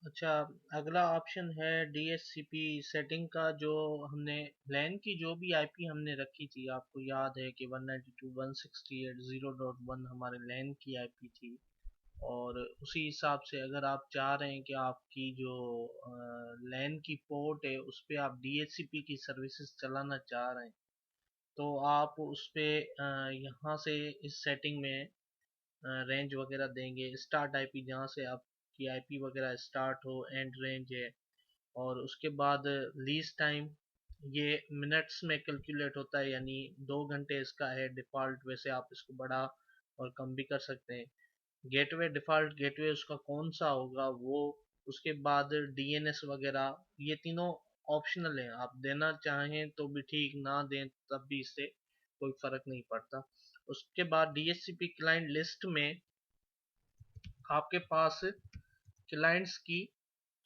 अच्छा, अगला ऑप्शन है डीएचसीपी सेटिंग का। जो हमने लैन की जो भी आईपी हमने रखी थी, आपको याद है कि 192.168.0.1 हमारे लैन की आईपी थी। और उसी हिसाब से अगर आप चाह रहे हैं कि आपकी जो लैन की पोर्ट है उस पे आप डीएचसीपी की सर्विसेज चलाना चाह रहे हैं, तो आप उस पे यहाँ से इस सेटिंग में रेंज वगैरह देंगे, स्टार्ट आईपी जहाँ से आपकी आईपी वगैरह स्टार्ट हो, एंड रेंज है। और उसके बाद लीज टाइम, ये मिनट्स में कैलकुलेट होता है, यानी 2 घंटे इसका है डिफ़ॉल्ट। वैसे आप इसको बढ़ा और कम भी कर सकते हैं। गेटवे, डिफ़ॉल्ट गेटवे उसका कौन सा होगा वो। उसके बाद डीएनएस वगैरह, ये तीनों ऑप्शनल है। आप देना चाहें तो भी ठीक, ना दें तब भी इससे कोई फर्क नहीं पड़ता। उसके बाद डीएचसीपी क्लाइंट लिस्ट में आपके पास क्लाइंट्स की,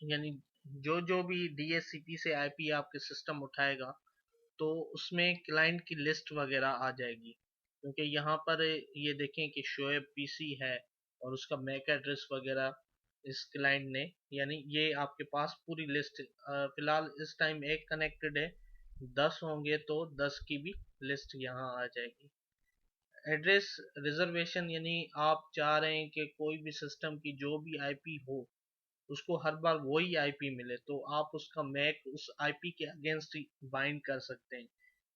यानी जो जो भी डीएचसीपी से आईपी आपके सिस्टम उठाएगा, तो उसमें क्लाइंट की लिस्ट वगैरह आ जाएगी। क्योंकि यहाँ पर ये देखें कि शोएब पीसी है और उसका मैक एड्रेस वगैरह इस क्लाइंट ने, यानी ये आपके पास पूरी लिस्ट फिलहाल इस टाइम एक कनेक्टेड है। 10 होंगे तो 10 की भी लिस्ट यहाँ आ जाएगी। एड्रेस रिजर्वेशन, यानी आप चाह रहे हैं कि कोई भी सिस्टम की जो भी आईपी हो उसको हर बार वही आईपी मिले, तो आप उसका मैक उस आईपी के अगेंस्ट बाइंड कर सकते हैं।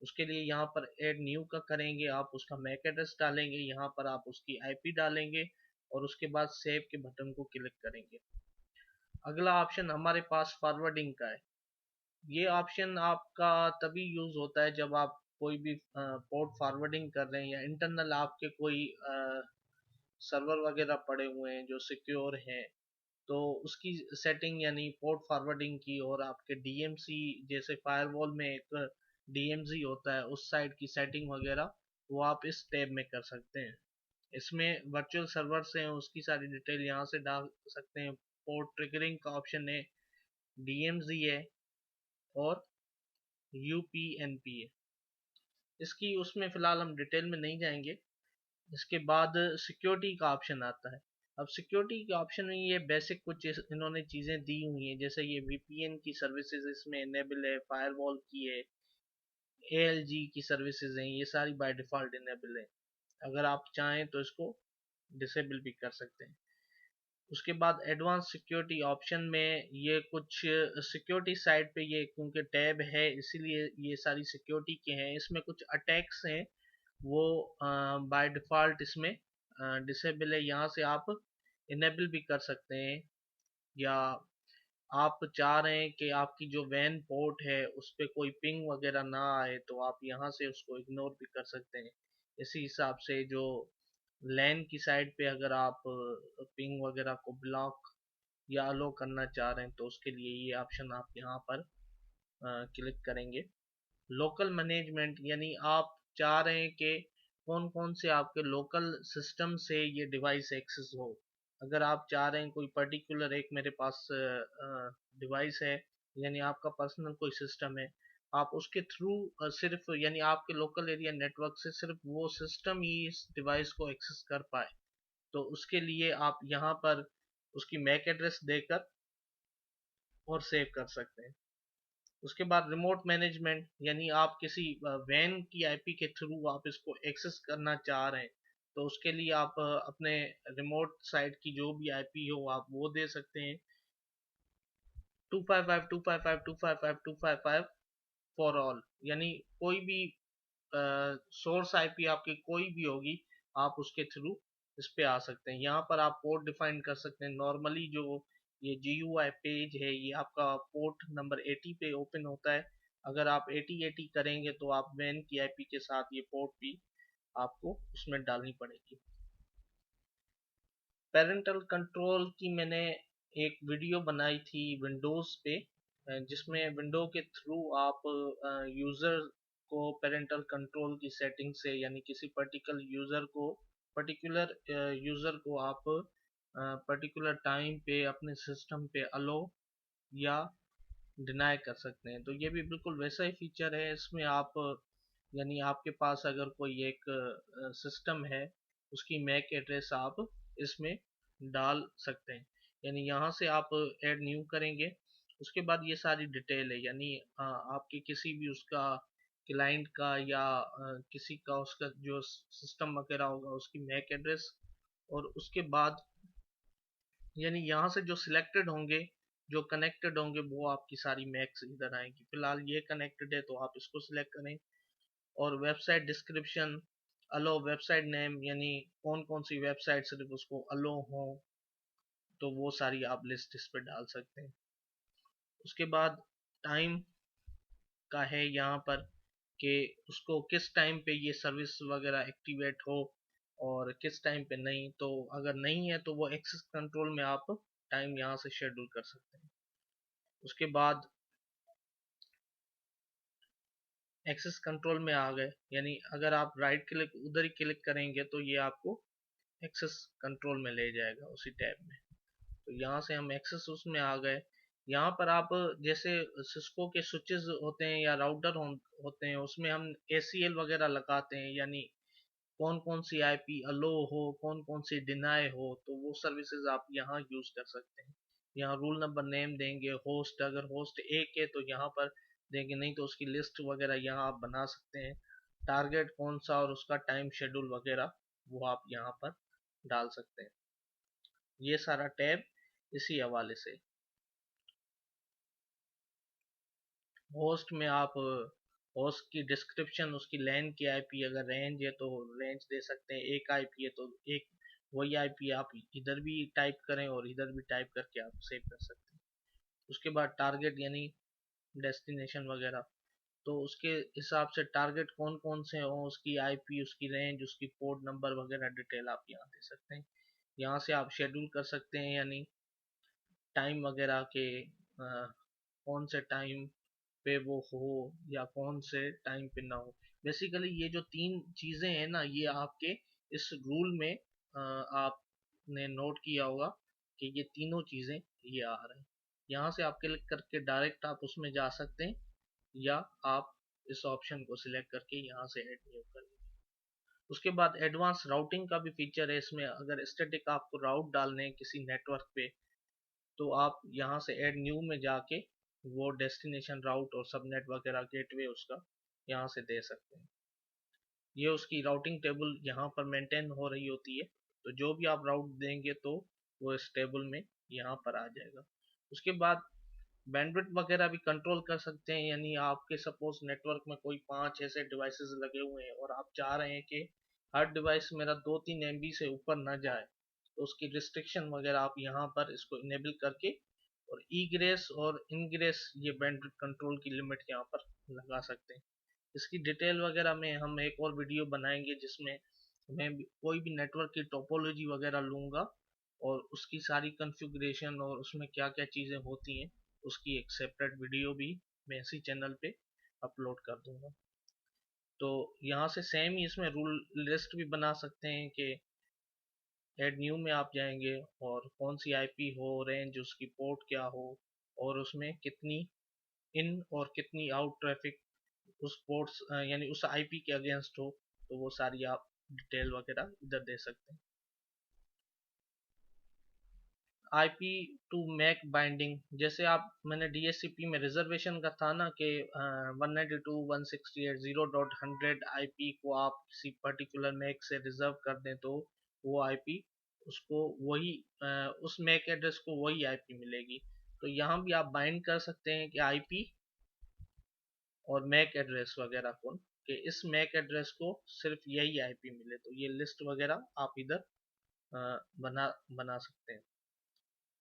उसके लिए यहाँ पर ऐड न्यू का करेंगे, आप उसका मैक एड्रेस डालेंगे, यहाँ पर आप उसकी आईपी डालेंगे और उसके बाद सेव के बटन को क्लिक करेंगे। अगला ऑप्शन हमारे पास फॉरवर्डिंग का है। ये ऑप्शन आपका तभी यूज होता है जब आप कोई भी पोर्ट फॉरवर्डिंग कर रहे हैं, या इंटरनल आपके कोई सर्वर वगैरह पड़े हुए हैं जो सिक्योर हैं, तो उसकी सेटिंग यानी पोर्ट फॉरवर्डिंग की, और आपके डीएमसी जैसे फायरवॉल में एक डीएमसी होता है उस साइड की सेटिंग वगैरह, वो आप इस टैब में कर सकते हैं। इसमें वर्चुअल सर्वर्स हैं, उसकी सारी डिटेल यहाँ से डाल सकते हैं। पोर्ट ट्रिगरिंग का ऑप्शन है, डीएमसी है, और यूपीएनपी है। इसकी उसमें फिलहाल हम डिटेल में नहीं जाएंगे। इसके बाद सिक्योरिटी का ऑप्शन आता है। अब सिक्योरिटी के ऑप्शन में ये बेसिक कुछ इन्होंने चीज़ें दी हुई हैं, जैसे ये वीपीएन की सर्विसेज इसमें इनेबल है, फायरवॉल की है, एएलजी की सर्विसेज हैं, ये सारी बाय डिफ़ॉल्ट इनेबल है। अगर आप चाहें तो इसको डिसेबल भी कर सकते हैं। उसके बाद एडवांस सिक्योरिटी ऑप्शन में ये कुछ सिक्योरिटी साइड पे, ये क्योंकि टैब है इसीलिए ये सारी सिक्योरिटी के हैं। इसमें कुछ अटैक्स हैं, वो बाय डिफ़ॉल्ट इसमें डिसेबल है, यहाँ से आप इनेबल भी कर सकते हैं। या आप चाह रहे हैं कि आपकी जो वैन पोर्ट है उस पे कोई पिंग वगैरह ना आए, तो आप यहाँ से उसको इग्नोर भी कर सकते हैं। इसी हिसाब से जो लैन की साइड पे अगर आप पिंग वगैरह को ब्लॉक या अलो करना चाह रहे हैं, तो उसके लिए ये ऑप्शन आप यहाँ पर क्लिक करेंगे। लोकल मैनेजमेंट, यानी आप चाह रहे हैं कि कौन कौन से आपके लोकल सिस्टम से ये डिवाइस एक्सेस हो। अगर आप चाह रहे हैं कोई पर्टिकुलर एक मेरे पास डिवाइस है, यानी आपका पर्सनल कोई सिस्टम है, आप उसके थ्रू सिर्फ, यानी आपके लोकल एरिया नेटवर्क से सिर्फ वो सिस्टम ही इस डिवाइस को एक्सेस कर पाए, तो उसके लिए आप यहाँ पर उसकी मैक एड्रेस देकर और सेव कर सकते हैं। उसके बाद रिमोट मैनेजमेंट, यानी आप किसी वैन की आईपी के थ्रू आप इसको एक्सेस करना चाह रहे हैं, तो उसके लिए आप अपने रिमोट साइट की जो भी आईपी हो आप वो दे सकते हैं। 255.255.255.255 फॉर ऑल, यानी कोई भी सोर्स आईपी आपकी कोई भी होगी, आप उसके थ्रू इस पे आ सकते हैं। यहाँ पर आप पोर्ट डिफाइन कर सकते हैं। नॉर्मली जो ये GUI पेज है ये आपका पोर्ट नंबर 80 पे ओपन होता है। अगर आप 8080 करेंगे तो आप वैन की आईपी के साथ ये पोर्ट भी आपको उसमें डालनी पड़ेगी। पेरेंटल कंट्रोल की मैंने एक वीडियो बनाई थी विंडोज़ पे, जिसमें विंडो के थ्रू आप यूज़र को पेरेंटल कंट्रोल की सेटिंग से, यानी किसी पर्टिकुलर यूज़र को आप पर्टिकुलर टाइम पे अपने सिस्टम पे अलो या डिनाई कर सकते हैं। तो ये भी बिल्कुल वैसा ही फीचर है। इसमें आप, यानी आपके पास अगर कोई एक सिस्टम है, उसकी मैक एड्रेस आप इसमें डाल सकते हैं। यानी यहाँ से आप ऐड न्यू करेंगे। उसके बाद ये सारी डिटेल है, यानी आपके किसी भी उसका क्लाइंट का या किसी का उसका जो सिस्टम वगैरह होगा उसकी मैक एड्रेस, और उसके बाद यानी यहाँ से जो सिलेक्टेड होंगे, जो कनेक्टेड होंगे, वो आपकी सारी मैक्स इधर आएंगी। फिलहाल ये कनेक्टेड है तो आप इसको सिलेक्ट करें। और वेबसाइट डिस्क्रिप्शन, अलो वेबसाइट नेम, यानी कौन कौन सी वेबसाइट सिर्फ उसको अलो हो, तो वो सारी आप लिस्ट इस पे डाल सकते हैं। उसके बाद टाइम का है यहाँ पर कि उसको किस टाइम पे ये सर्विस वगैरह एक्टिवेट हो और किस टाइम पे नहीं। तो अगर नहीं है तो वो एक्सेस कंट्रोल में आप टाइम यहाँ से शेड्यूल कर सकते हैं। उसके बाद एक्सेस कंट्रोल में आ गए, यानी अगर आप राइट क्लिक उधर ही क्लिक करेंगे तो ये आपको एक्सेस कंट्रोल में ले जाएगा उसी टैब में। तो यहाँ से हम एक्सेस उसमें आ गए। यहाँ पर आप जैसे सिस्को के स्विचेस होते हैं या राउटर होते हैं, उसमें हम ACL वगैरह लगाते हैं, यानी कौन कौन सी IP अलो हो, कौन कौन सी डिनाई हो, तो वो सर्विसेज आप यहाँ यूज कर सकते हैं। यहाँ रूल नंबर नेम देंगे, होस्ट अगर होस्ट एक है तो यहाँ पर देंगे, नहीं तो उसकी लिस्ट वगैरह यहाँ आप बना सकते हैं। टारगेट कौन सा और उसका टाइम शेड्यूल वगैरह वो आप यहाँ पर डाल सकते हैं। ये सारा टैब इसी हवाले से। होस्ट में आप होस्ट की डिस्क्रिप्शन, उसकी लैन की IP, अगर रेंज है तो रेंज दे सकते हैं, एक IP है तो एक वही IP आप इधर भी टाइप करें और इधर भी टाइप करके आप सेव कर सकते हैं। उसके बाद टारगेट यानी डेस्टिनेशन वगैरह, तो उसके हिसाब से टारगेट कौन कौन से हो, उसकी IP, उसकी रेंज, उसकी पोर्ट नंबर वगैरह डिटेल आप यहाँ दे सकते हैं। यहाँ से आप शेड्यूल कर सकते हैं, यानी टाइम वगैरह के कौन से टाइम पे वो हो या कौन से टाइम पे ना हो। बेसिकली ये जो तीन चीजें हैं ना, ये आपके इस रूल में आपने नोट किया होगा कि ये तीनों चीजें ये आ रहे हैं। यहाँ से आप क्लिक करके डायरेक्ट आप उसमें जा सकते हैं, या आप इस ऑप्शन को सिलेक्ट करके यहाँ से ऐड न्यू कर लेंगे। उसके बाद एडवांस राउटिंग का भी फीचर है इसमें। अगर स्टैटिक आपको राउट डालने हैं किसी नेटवर्क पे, तो आप यहाँ से ऐड न्यू में जाके वो डेस्टिनेशन राउट और सबनेट वगैरह गेटवे उसका यहाँ से दे सकते हैं। ये उसकी राउटिंग टेबल यहाँ पर मेंटेन हो रही होती है, तो जो भी आप राउट देंगे तो वो इस टेबल में यहाँ पर आ जाएगा। उसके बाद बैंडविड्थ वगैरह भी कंट्रोल कर सकते हैं, यानी आपके सपोज नेटवर्क में कोई 5 ऐसे डिवाइसेस लगे हुए हैं और आप चाह रहे हैं कि हर डिवाइस मेरा 2-3 MB से ऊपर ना जाए, तो उसकी रिस्ट्रिक्शन वगैरह आप यहाँ पर इसको इनेबल करके और ई ग्रेस और इनग्रेस ये बैंडविड्थ कंट्रोल की लिमिट यहाँ पर लगा सकते हैं। इसकी डिटेल वगैरह में हम एक और वीडियो बनाएंगे जिसमें मैं कोई भी नेटवर्क की टोपोलॉजी वगैरह लूंगा और उसकी सारी कॉन्फ़िगरेशन और उसमें क्या क्या चीज़ें होती हैं, उसकी एक सेपरेट वीडियो भी मैं इसी चैनल पे अपलोड कर दूंगा। तो यहाँ से सेम ही इसमें रूल लिस्ट भी बना सकते हैं कि ऐड न्यू में आप जाएंगे और कौन सी IP हो, रेंज, उसकी पोर्ट क्या हो, और उसमें कितनी इन और कितनी आउट ट्रैफिक उस पोर्ट्स यानी उस IP के अगेंस्ट हो, तो वो सारी आप डिटेल वगैरह इधर दे सकते हैं। IP टू मैक बाइंडिंग, जैसे आप मैंने DHCP में रिजर्वेशन का था ना कि 192.168.0.100 IP को आप किसी पर्टिकुलर मैक से रिजर्व कर दें तो वो IP उसको वही उस मैक एड्रेस को वही IP मिलेगी। तो यहाँ भी आप बाइंड कर सकते हैं कि IP और मैक एड्रेस वगैरह को, कि इस मैक एड्रेस को सिर्फ यही IP मिले, तो ये लिस्ट वगैरह आप इधर बना बना सकते हैं।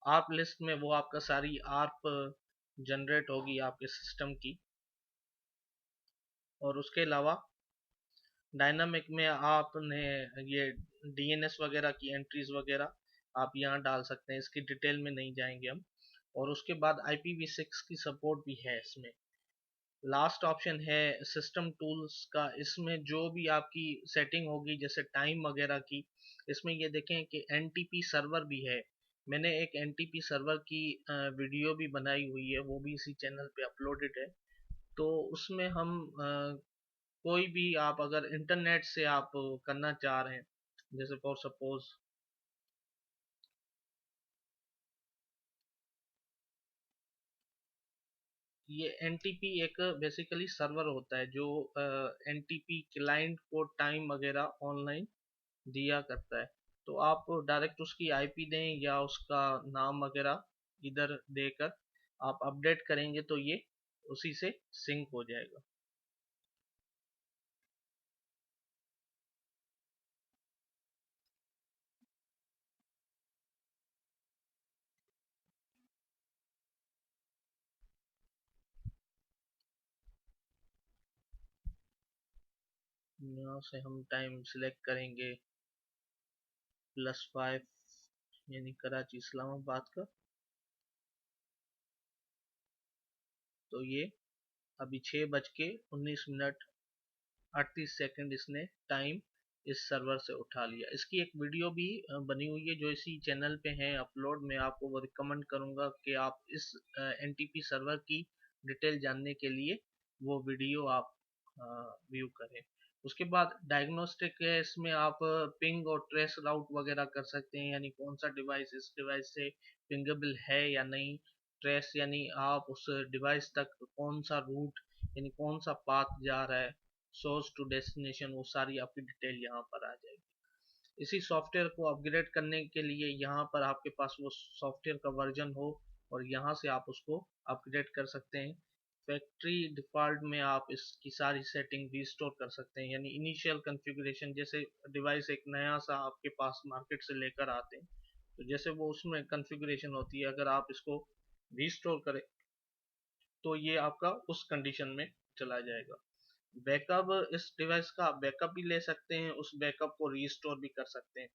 आर्प लिस्ट में वो आपका सारी आर्प जनरेट होगी आपके सिस्टम की। और उसके अलावा डायनामिक में आपने ये DNS वगैरह की एंट्रीज वगैरह आप यहाँ डाल सकते हैं, इसकी डिटेल में नहीं जाएंगे हम। और उसके बाद IPv6 की सपोर्ट भी है इसमें। लास्ट ऑप्शन है सिस्टम टूल्स का, इसमें जो भी आपकी सेटिंग होगी जैसे टाइम वगैरह की, इसमें ये देखें कि NTP सर्वर भी है। मैंने एक NTP सर्वर की वीडियो भी बनाई हुई है, वो भी इसी चैनल पे अपलोडेड है। तो उसमें हम कोई भी आप अगर इंटरनेट से आप करना चाह रहे हैं, जैसे फॉर सपोज ये एनटीपी एक बेसिकली सर्वर होता है जो एनटीपी क्लाइंट को टाइम वगैरह ऑनलाइन दिया करता है। तो आप डायरेक्ट उसकी आईपी दें या उसका नाम वगैरह इधर देकर आप अपडेट करेंगे तो ये उसी से सिंक हो जाएगा। यहाँ से हम टाइम सिलेक्ट करेंगे +5 यानी कराची इस्लामाबाद का। तो ये अभी 6:19 38 सेकंड इसने टाइम इस सर्वर से उठा लिया। इसकी एक वीडियो भी बनी हुई है जो इसी चैनल पे है अपलोड। मैं आपको वो रिकमेंड करूंगा कि आप इस एनटीपी सर्वर की डिटेल जानने के लिए वो वीडियो आप व्यू करें। उसके बाद डायग्नोस्टिक है, इसमें आप पिंग और ट्रेस राउट वगैरह कर सकते हैं, यानी कौन सा डिवाइस इस डिवाइस से पिंगेबल है या नहीं। ट्रेस यानी आप उस डिवाइस तक कौन सा रूट यानी कौन सा पाथ जा रहा है, सोर्स टू डेस्टिनेशन, वो सारी आपकी डिटेल यहाँ पर आ जाएगी। इसी सॉफ्टवेयर को अपग्रेड करने के लिए यहाँ पर आपके पास वो सॉफ्टवेयर का वर्जन हो और यहाँ से आप उसको अपग्रेड कर सकते हैं। फैक्ट्री डिफॉल्ट में आप इसकी सारी सेटिंग रिस्टोर कर सकते हैं, यानी इनिशियल कॉन्फ़िगरेशन। जैसे डिवाइस एक नया सा आपके पास मार्केट से लेकर आते हैं तो जैसे वो उसमें कॉन्फ़िगरेशन होती है, अगर आप इसको रिस्टोर करें तो ये आपका उस कंडीशन में चला जाएगा। बैकअप, इस डिवाइस का आप बैकअप भी ले सकते हैं, उस बैकअप को रीस्टोर भी कर सकते हैं।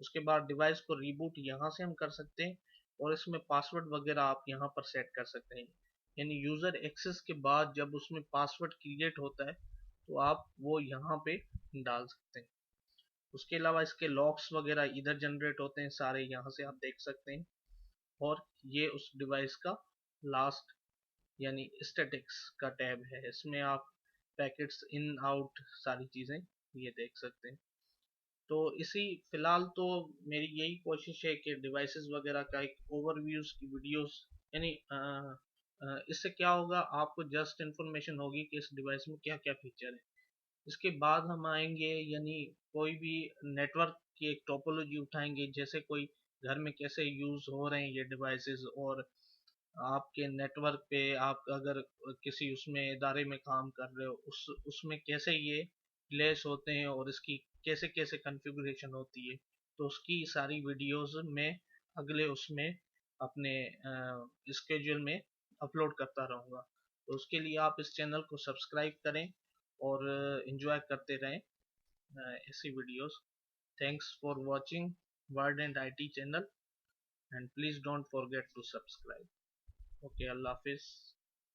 उसके बाद डिवाइस को रीबूट यहाँ से हम कर सकते हैं और इसमें पासवर्ड वगैरह आप यहाँ पर सेट कर सकते हैं। यानी यूज़र एक्सेस के बाद जब उसमें पासवर्ड क्रिएट होता है तो आप वो यहाँ पे डाल सकते हैं। उसके अलावा इसके लॉक्स वगैरह इधर जनरेट होते हैं सारे, यहाँ से आप देख सकते हैं। और ये उस डिवाइस का लास्ट यानी स्टैटिक्स का टैब है, इसमें आप पैकेट्स इन आउट सारी चीज़ें ये देख सकते हैं। तो इसी फिलहाल तो मेरी यही कोशिश है कि डिवाइसेस वगैरह का एक ओवरव्यूज की वीडियोस, यानी इससे क्या होगा, आपको जस्ट इंफॉर्मेशन होगी कि इस डिवाइस में क्या क्या फीचर है। इसके बाद हम आएंगे यानी कोई भी नेटवर्क की एक टोपोलॉजी उठाएंगे, जैसे कोई घर में कैसे यूज़ हो रहे हैं ये डिवाइसेस, और आपके नेटवर्क पे आप अगर किसी उसमें इदारे में काम कर रहे हो उसमें कैसे ये प्लेस होते हैं और इसकी कैसे कैसे कॉन्फ़िगरेशन होती है। तो उसकी सारी वीडियोस में अगले उसमें अपने स्केड्यूल में अपलोड करता रहूँगा। तो उसके लिए आप इस चैनल को सब्सक्राइब करें और एंजॉय करते रहें ऐसी videos. Thanks for watching word and IT channel, and please don't forget to subscribe. Okay, अल्लाह हाफिज़।